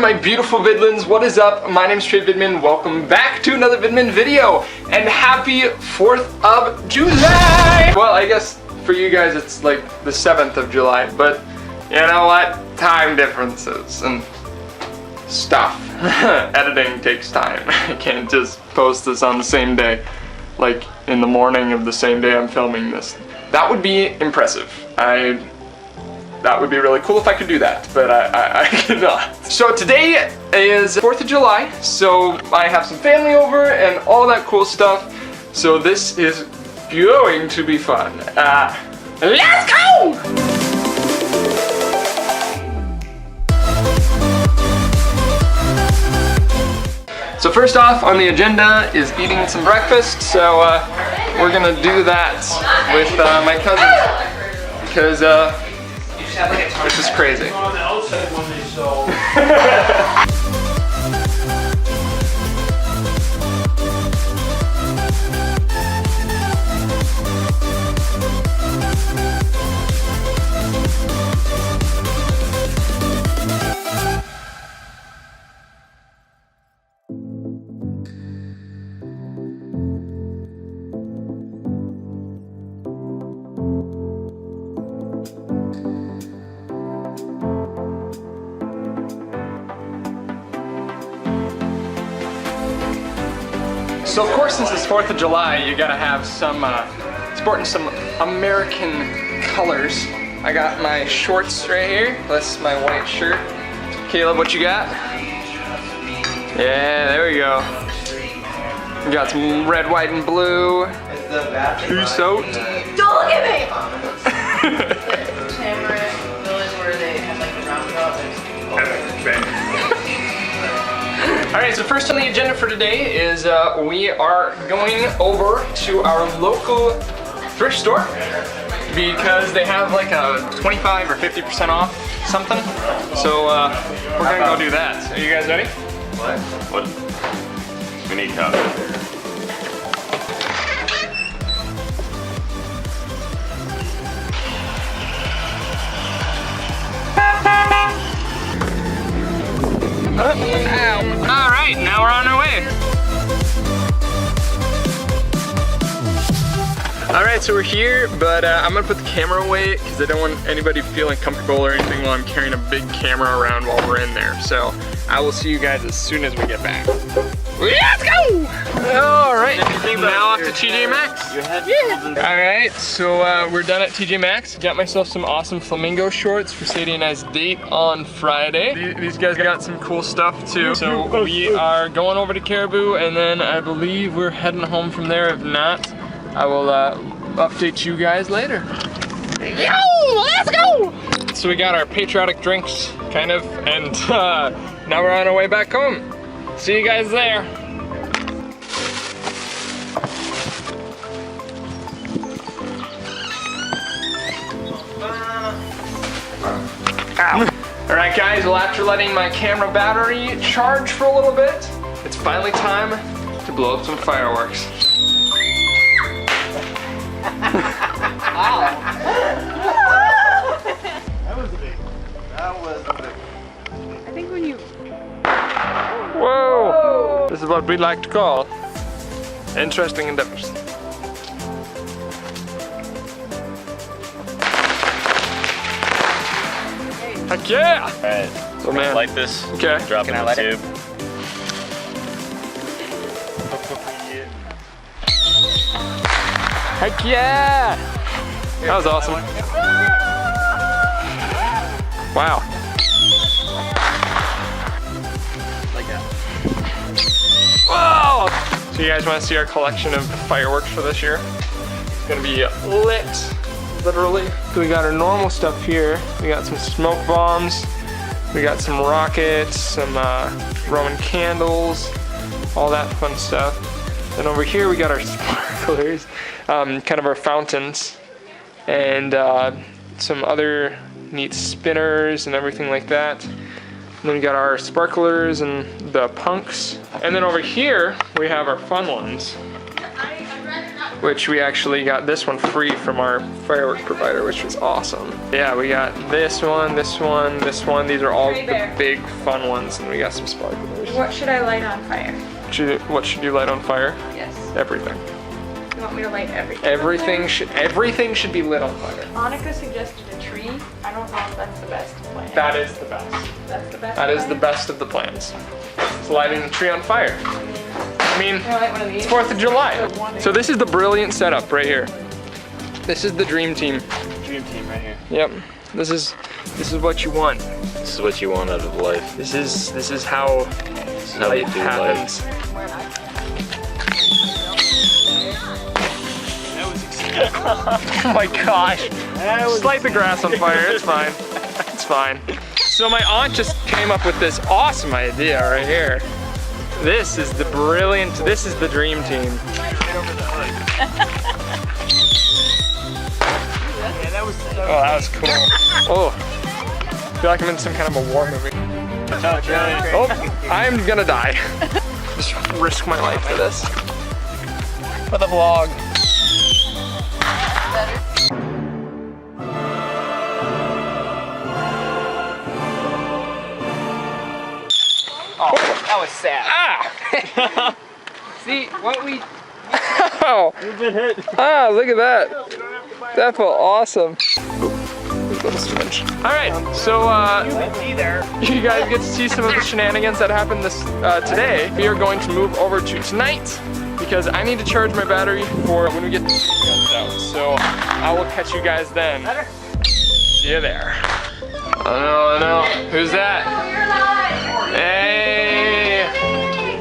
my beautiful Vidlins, what is up? My name is Vidman. Welcome back to another Vidman video, and happy 4th of July! Well, I guess for you guys it's like the 7th of July, but you know what? Time differences and stuff. Editing takes time. I can't just post this on the same day, like in the morning of the same day I'm filming this. That would be impressive. That would be really cool if I could do that, but I cannot. So today is 4th of July, so I have some family over and all that cool stuff. So this is going to be fun. Let's go! So first off on the agenda is eating some breakfast, so we're gonna do that with my cousin, because this is crazy. So of course, since it's 4th of July, you gotta have some, sporting some American colors. I got my shorts right here. That's my white shirt. Caleb, what you got? Yeah, there we go. We got some red, white, and blue. Peace out. Don't look at me! Tamarind village where they have like the roundabout. Alright, so first on the agenda for today is we are going over to our local thrift store because they have like a 25 or 50% off something. So we're gonna go do that. Are you guys ready? What? We need coffee. Alright, now we're on our way. Alright, so we're here, but I'm gonna put the camera away because I don't want anybody feeling comfortable or anything while I'm carrying a big camera around while we're in there. So I will see you guys as soon as we get back. Let's go! Alright, now off to TJ Maxx. Yeah. Alright, so we're done at TJ Maxx. Got myself some awesome flamingo shorts for Sadie and I's date on Friday. These guys got some cool stuff too. So we are going over to Caribou, and then I believe we're heading home from there. If not, I will update you guys later. Yo, let's go! So we got our patriotic drinks, kind of, and now we're on our way back home. See you guys there. Alright guys, well after letting my camera battery charge for a little bit, it's finally time to blow up some fireworks. I think when you... Whoa! This is what we like to call interesting endeavors. Heck yeah! Alright, so man, light this. Okay. Drop it in the tube. Heck yeah! That was awesome. Wow. Like that. Whoa! So you guys want to see our collection of fireworks for this year? It's gonna be lit, literally. So we got our normal stuff here. We got some smoke bombs. We got some rockets, some Roman candles, all that fun stuff. Then over here we got our sparklers, kind of our fountains, and some other neat spinners and everything like that. And then we got our sparklers and the punks. And then over here we have our fun ones. I'd rather not which we actually got this one free from our firework provider, which was awesome. Yeah, we got this one, this one, this one. These are all the big fun ones, and we got some sparklers. What should I light on fire? What should you light on fire? Yes. Everything. You want me to light everything? Everything should be lit on fire. Monica suggested a tree. I don't know if that's the best plan. That is the best. That's the best. That is the plan? best of the plans. It's lighting a tree on fire. I mean, Can I light one of these? it's 4th of July. So this is the brilliant setup right here. This is the dream team. Dream team right here. Yep. This is what you want. This is what you want out of life. This is how how we life do happens. Oh my gosh. Just light the grass on fire, it's fine. It's fine. So my aunt just came up with this awesome idea right here. This is the dream team. Oh, that was cool. Oh, I feel like I'm in some kind of a war movie. Oh, I'm gonna die. Just risk my life for this. For the vlog. Oh, that was sad. Ah! See, what we... Oh! You've been hit. Ah, look at that. That felt awesome. Alright, so you guys get to see some of the shenanigans that happened today. We are going to move over to tonight because I need to charge my battery for when we get the guns out. So I will catch you guys then. See you there. Oh no. Who's that? Hey!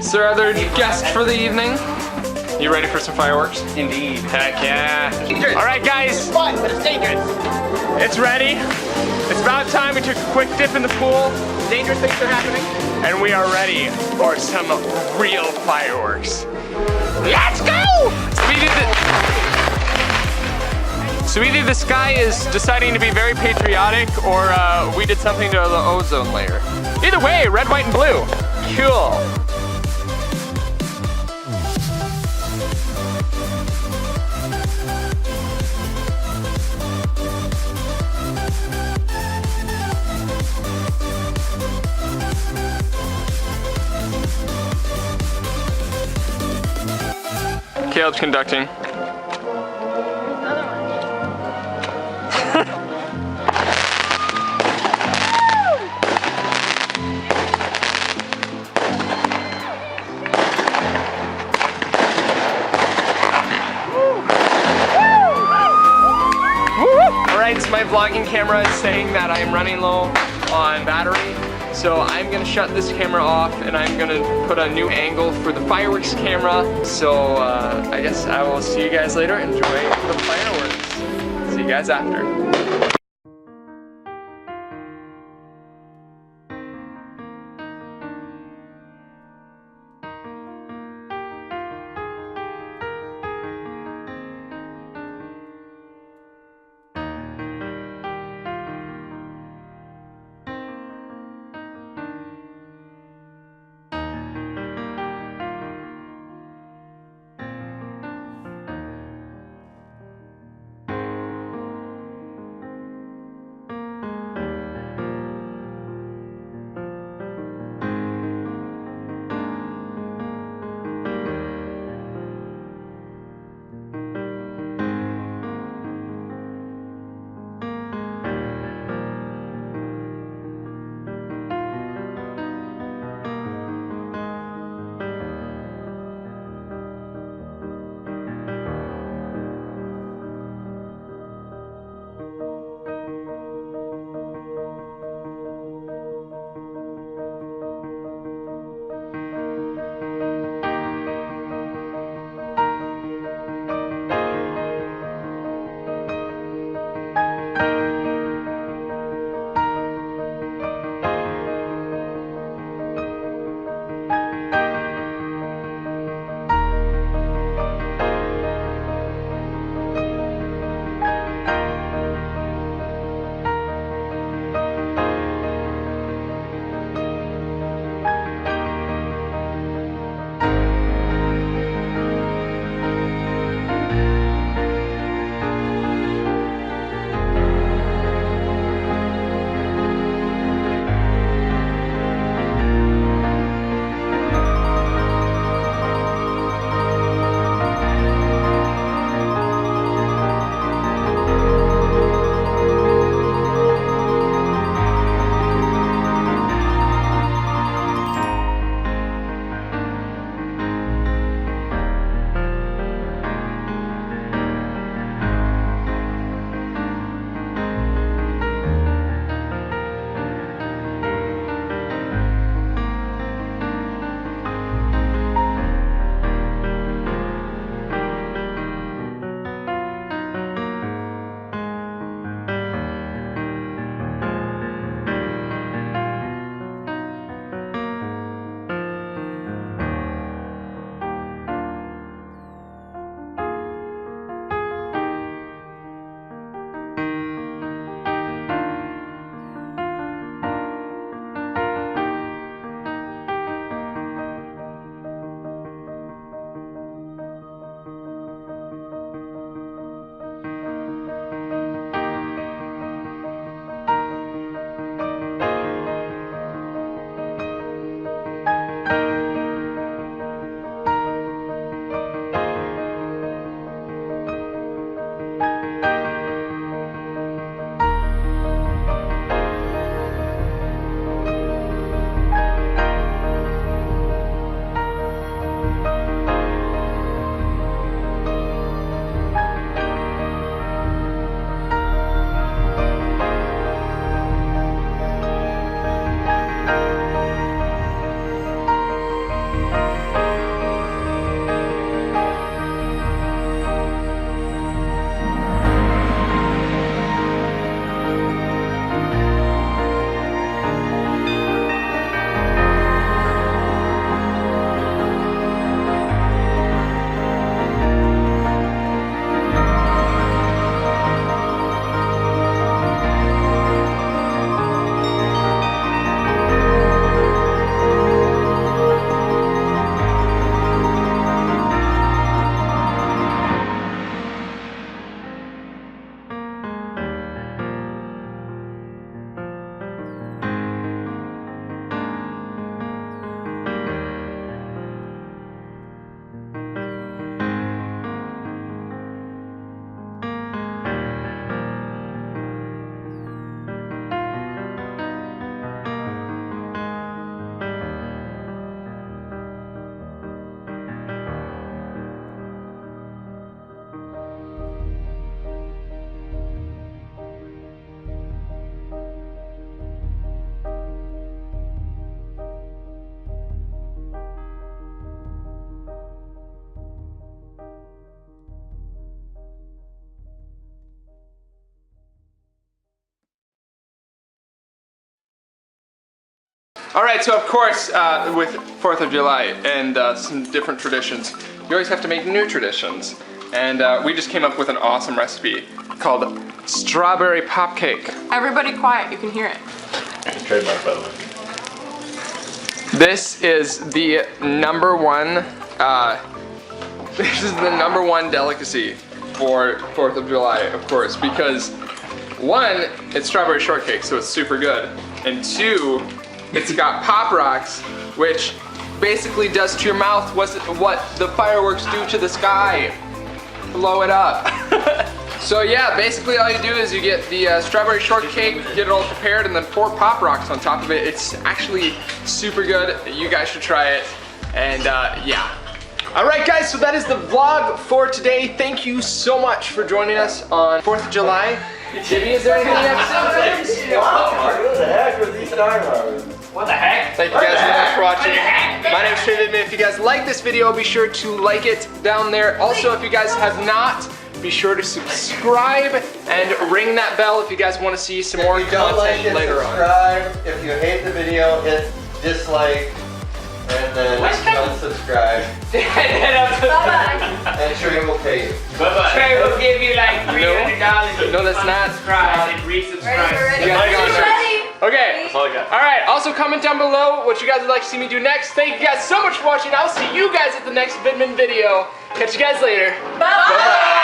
Sir, other guest for the evening. You ready for some fireworks? Indeed. Heck yeah. Alright guys. It's fun, but it's dangerous. It's ready. It's about time we took a quick dip in the pool. Dangerous things are happening. And we are ready for some real fireworks. Let's go! So either the sky is deciding to be very patriotic or we did something to the ozone layer. Either way, red, white, and blue. Cool. Caleb's conducting. Alright, so my vlogging camera is saying that I am running low on battery. So I'm gonna shut this camera off and I'm gonna put a new angle for the fireworks camera. So I guess I will see you guys later. Enjoy the fireworks. See you guys after. All right, so of course, with 4th of July and some different traditions, you always have to make new traditions. And we just came up with an awesome recipe called strawberry pop cake. Everybody quiet, you can hear it. Trademark, by the way. This is the number one, delicacy for 4th of July, of course, because 1, it's strawberry shortcake, so it's super good. And 2, it's got Pop Rocks, which basically does to your mouth what the fireworks do to the sky. Blow it up. So yeah, basically all you do is you get the strawberry shortcake, get it all prepared, and then pour Pop Rocks on top of it. It's actually super good. You guys should try it. And yeah. All right guys, so that is the vlog for today. Thank you so much for joining us on 4th of July. Jimmy, is there anything you have to say? What the heck with these dinosaurs? What the heck? Thank you guys so much for watching. My name is Vidlins. If you guys like this video, be sure to like it down there. Also, if you guys have not, be sure to subscribe and ring that bell if you guys want to see some more content later on. If you hate the video, hit dislike. And then unsubscribe. Bye-bye. And Trey will pay you. Bye-bye. Trey will give you like $300. No, that's not. Subscribe and resubscribe. Ready, You guys got it. ready. Okay. That's all I got. All right. Also, comment down below what you guys would like to see me do next. Thank you guys so much for watching. I'll see you guys at the next Vidman video. Catch you guys later. Bye-bye. Bye-bye.